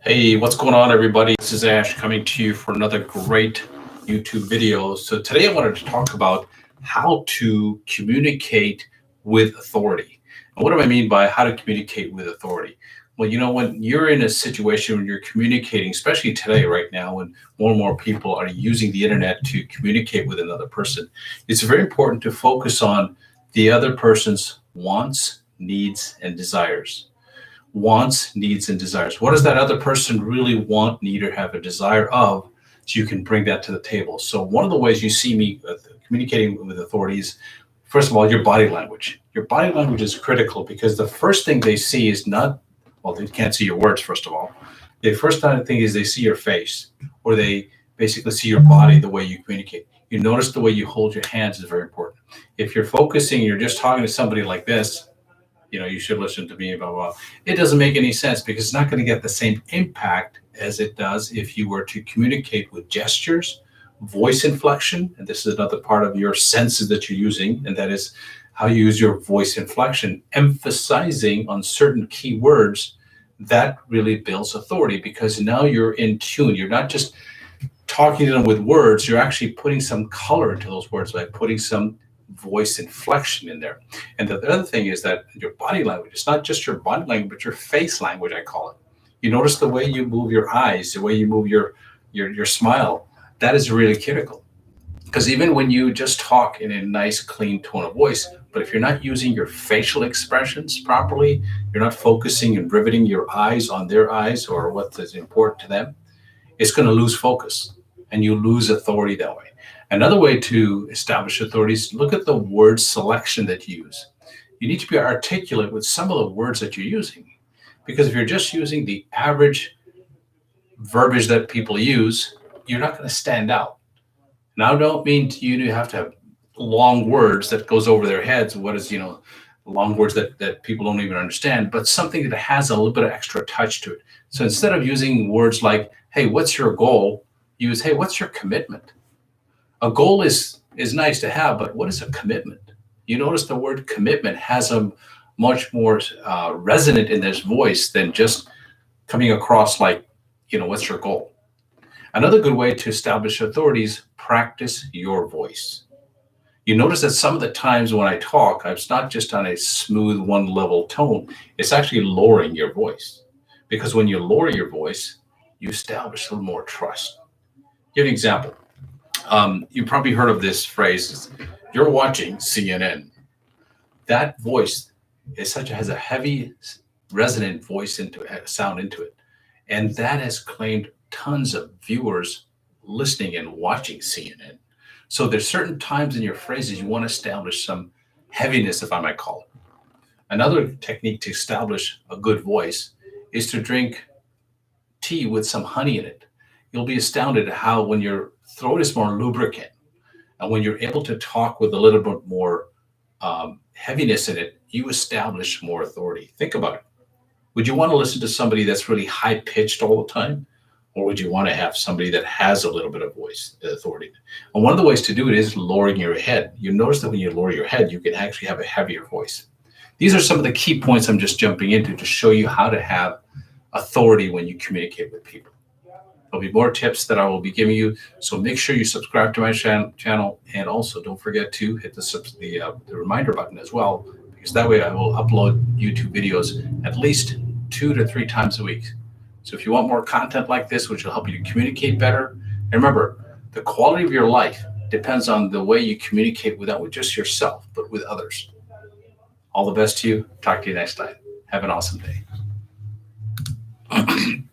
Hey, what's going on, everybody? This is Ash coming to you for another great YouTube video. So today I wanted to talk about how to communicate with authority. And what do I mean by how to communicate with authority? Well, when you're in a situation when you're communicating, especially today, right now, when more and more people are using the internet to communicate with another person, it's very important to focus on the other person's wants, needs, and desires. Wants, needs, and desires. What does that other person really want, need, or have a desire of? So you can bring that to the table. So one of the ways you see me communicating with authorities, first of all, your body language. Your body language is critical because the first thing they see is not, well, they can't see your words, first of all. The first thing is they see your face, or they basically see your body, the way you communicate. You notice the way you hold your hands is very important. If you're focusing, you're just talking to somebody like this, you should listen to me, blah, blah. It doesn't make any sense because it's not going to get the same impact as it does if you were to communicate with gestures, voice inflection. And this is another part of your senses that you're using, and that is how you use your voice inflection, emphasizing on certain key words. That really builds authority because now you're in tune. You're not just talking to them with words, you're actually putting some color into those words by putting some voice inflection in there. And the other thing is that your body language, it's not just your body language, but your face language, I call it. You notice the way you move your eyes, the way you move your smile. That is really critical. Because even when you just talk in a nice, clean tone of voice, but if you're not using your facial expressions properly, you're not focusing and riveting your eyes on their eyes or what is important to them, it's going to lose focus and you lose authority that way. Another way to establish authority is look at the word selection that you use. You need to be articulate with some of the words that you're using, because if you're just using the average verbiage that people use, you're not going to stand out. Now, I don't mean you to have long words that goes over their heads. What is, long words that people don't even understand, but something that has a little bit of extra touch to it. So instead of using words like, hey, what's your goal? Use, hey, what's your commitment? A goal is nice to have, but what is a commitment? You notice the word commitment has a much more resonant in this voice than just coming across like, what's your goal? Another good way to establish authority is practice your voice. You notice that some of the times when I talk, it's not just on a smooth one level tone, it's actually lowering your voice. Because when you lower your voice, you establish a little more trust. Give an example. You probably heard of this phrase, you're watching CNN. That voice has a heavy resonant voice sound into it. And that has claimed tons of viewers listening and watching CNN. So there's certain times in your phrases you want to establish some heaviness, if I might call it. Another technique to establish a good voice is to drink tea with some honey in it. You'll be astounded at how when your throat is more lubricant and when you're able to talk with a little bit more heaviness in it, you establish more authority. Think about it. Would you want to listen to somebody that's really high pitched all the time? Or would you want to have somebody that has a little bit of voice authority? And one of the ways to do it is lowering your head. You notice that when you lower your head, you can actually have a heavier voice. These are some of the key points I'm just jumping into to show you how to have authority when you communicate with people. There'll be more tips that I will be giving you. So make sure you subscribe to my channel. And also don't forget to hit the reminder button as well, because that way I will upload YouTube videos at least 2 to 3 times a week. So if you want more content like this, which will help you to communicate better, and remember, the quality of your life depends on the way you communicate with not just yourself, but with others. All the best to you. Talk to you next time. Have an awesome day.